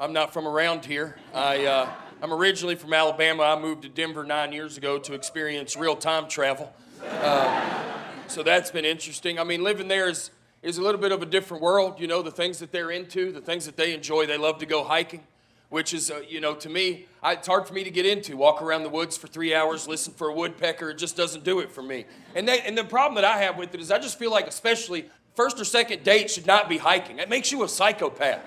I'm not from around here. I'm originally from Alabama. I moved to Denver 9 years ago to experience real time travel. So that's been interesting. I mean, living there is a little bit of a different world. You know, the things that they're into, the things that they enjoy. They love to go hiking, which is, to me, it's hard for me to get into. Walk around the woods for 3 hours, listen for a woodpecker. It just doesn't do it for me. And the problem that I have with it is I just feel like especially first or second date should not be hiking. It makes you a psychopath.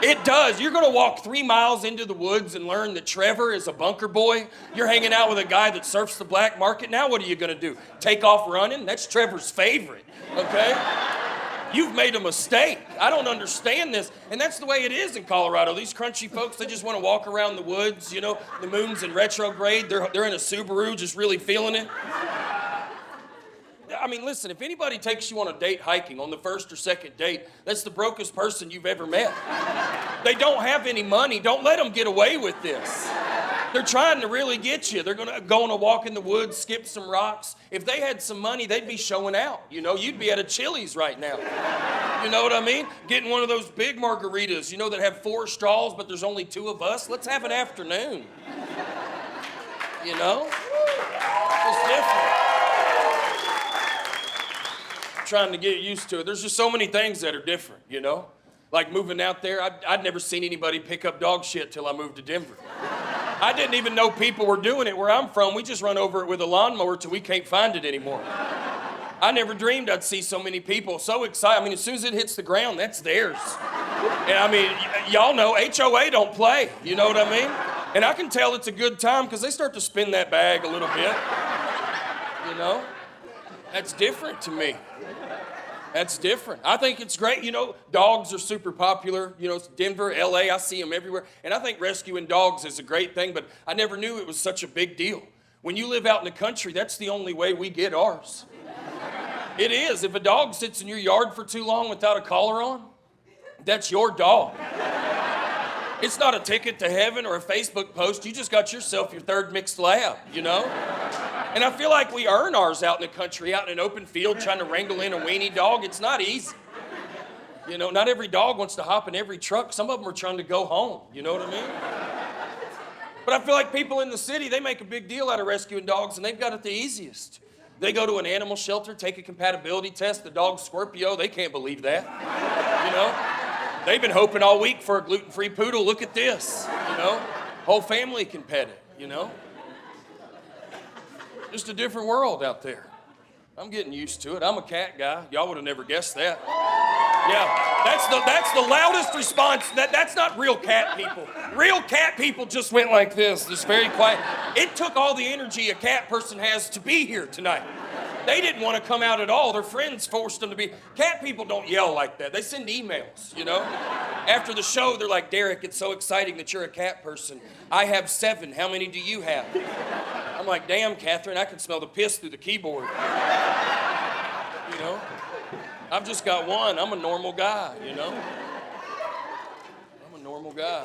It does. You're going to walk 3 miles into the woods and learn that Trevor is a bunker boy. You're hanging out with a guy that surfs the black market. Now what are you going to do? Take off running? That's Trevor's favorite, okay? You've made a mistake. I don't understand this. And that's the way it is in Colorado. These crunchy folks, they just want to walk around the woods. You know, the moon's in retrograde. They're in a Subaru just really feeling it. I mean, listen, if anybody takes you on a date hiking on the first or second date, that's the brokest person you've ever met. They don't have any money. Don't let them get away with this. They're trying to really get you. They're going to go on a walk in the woods, skip some rocks. If they had some money, they'd be showing out. You know, you'd be at a Chili's right now. You know what I mean? Getting one of those big margaritas, you know, that have 4 straws, but there's only 2 of us. Let's have an afternoon. You know? It's different. Trying to get used to it. There's just so many things that are different, you know? Like moving out there, I'd never seen anybody pick up dog shit till I moved to Denver. I didn't even know people were doing it where I'm from. We just run over it with a lawnmower till we can't find it anymore. I never dreamed I'd see so many people so excited. I mean, as soon as it hits the ground, that's theirs. And I mean, y'all know HOA don't play, you know what I mean? And I can tell it's a good time because they start to spin that bag a little bit, you know? That's different to me. That's different. I think it's great. You know, dogs are super popular. You know, it's Denver, LA, I see them everywhere. And I think rescuing dogs is a great thing, but I never knew it was such a big deal. When you live out in the country, that's the only way we get ours. It is. If a dog sits in your yard for too long without a collar on, that's your dog. It's not a ticket to heaven or a Facebook post. You just got yourself your 3rd mixed lab, you know? And I feel like we earn ours out in the country, out in an open field, trying to wrangle in a weenie dog. It's not easy. You know, not every dog wants to hop in every truck. Some of them are trying to go home, you know what I mean? But I feel like people in the city, they make a big deal out of rescuing dogs, and they've got it the easiest. They go to an animal shelter, take a compatibility test, the dog's Scorpio, they can't believe that, you know? They've been hoping all week for a gluten-free poodle. Look at this, you know? Whole family can pet it, you know? Just a different world out there. I'm getting used to it. I'm a cat guy. Y'all would have never guessed that. Yeah, that's the loudest response. That's not real cat people. Real cat people just went like this, just very quiet. It took all the energy a cat person has to be here tonight. They didn't want to come out at all. Their friends forced them to be. Cat people don't yell like that. They send emails, you know? After the show, they're like, Derek, it's so exciting that you're a cat person. I have 7. How many do you have? I'm like, damn, Catherine, I can smell the piss through the keyboard. You know? I've just got 1. I'm a normal guy, you know? I'm a normal guy.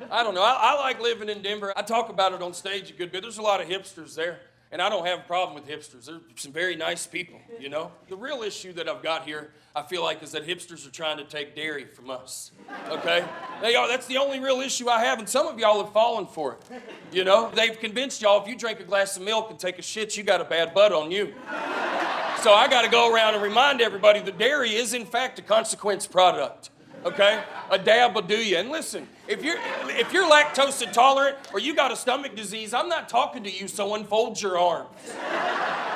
I don't know. I like living in Denver. I talk about it on stage a good bit. There's a lot of hipsters there. And I don't have a problem with hipsters. They're some very nice people, you know? The real issue that I've got here, I feel like, is that hipsters are trying to take dairy from us, okay? They are. That's the only real issue I have, and some of y'all have fallen for it, you know? They've convinced y'all if you drink a glass of milk and take a shit, you got a bad butt on you. So I got to go around and remind everybody that dairy is, in fact, a consequence product. Okay? A dab will do you. And listen, if you're lactose intolerant or you got a stomach disease, I'm not talking to you, so unfold your arms.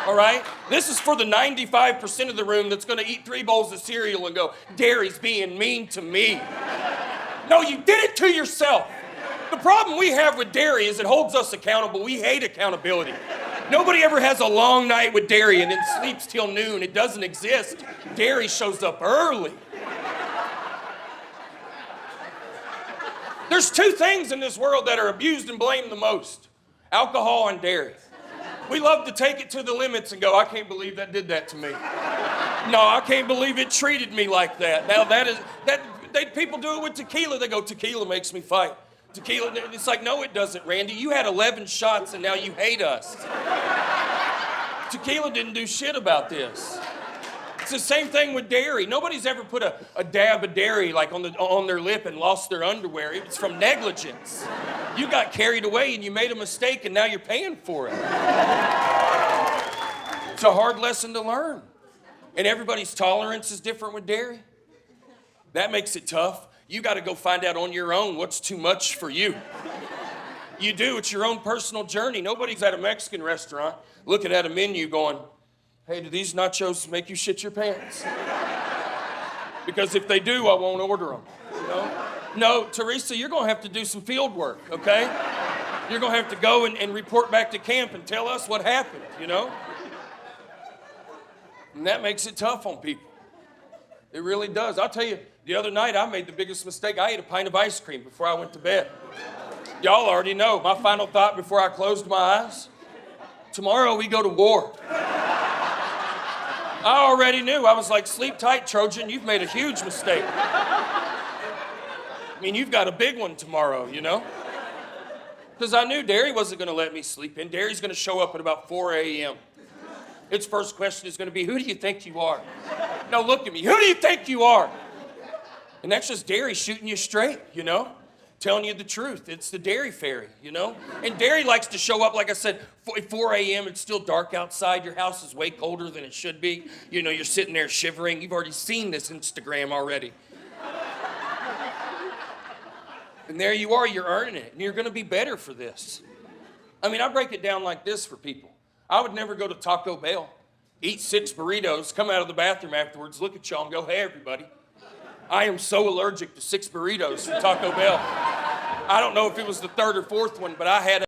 All right? This is for the 95% of the room that's going to eat 3 bowls of cereal and go, dairy's being mean to me. No, you did it to yourself. The problem we have with dairy is it holds us accountable. We hate accountability. Nobody ever has a long night with dairy and then sleeps till noon. It doesn't exist. Dairy shows up early. There's 2 things in this world that are abused and blamed the most: alcohol and dairy. We love to take it to the limits and go, I can't believe that did that to me. No, I can't believe it treated me like that. Now people do it with tequila. They go, tequila makes me fight. Tequila, it's like, no, it doesn't, Randy. You had 11 shots and now you hate us. Tequila didn't do shit about this. It's the same thing with dairy. Nobody's ever put a dab of dairy like on their lip and lost their underwear. It's from negligence. You got carried away and you made a mistake and now you're paying for it. It's a hard lesson to learn. And everybody's tolerance is different with dairy. That makes it tough. You got to go find out on your own what's too much for you. You do. It's your own personal journey. Nobody's at a Mexican restaurant looking at a menu going, hey, do these nachos make you shit your pants? Because if they do, I won't order them. You know? No, Teresa, you're going to have to do some field work, okay? You're going to have to go and report back to camp and tell us what happened, you know? And that makes it tough on people. It really does. I'll tell you, the other night I made the biggest mistake. I ate a pint of ice cream before I went to bed. Y'all already know my final thought before I closed my eyes. Tomorrow we go to war. I already knew. I was like, sleep tight, Trojan. You've made a huge mistake. I mean, you've got a big one tomorrow, you know? Because I knew Derry wasn't going to let me sleep in. Derry's going to show up at about 4 a.m. Its first question is going to be, who do you think you are? No, look at me. Who do you think you are? And that's just Derry shooting you straight, you know? Telling you the truth. It's the Derry fairy, you know? And Derry likes to show up, like I said, 4 a.m. It's still dark outside. Your house is way colder than it should be. You know, you're sitting there shivering. You've already seen this Instagram already. And there you are, you're earning it. And you're going to be better for this. I mean, I break it down like this for people. I would never go to Taco Bell, eat 6 burritos, come out of the bathroom afterwards, look at y'all and go, hey, everybody. I am so allergic to 6 burritos from Taco Bell. I don't know if it was the 3rd or 4th one, but I had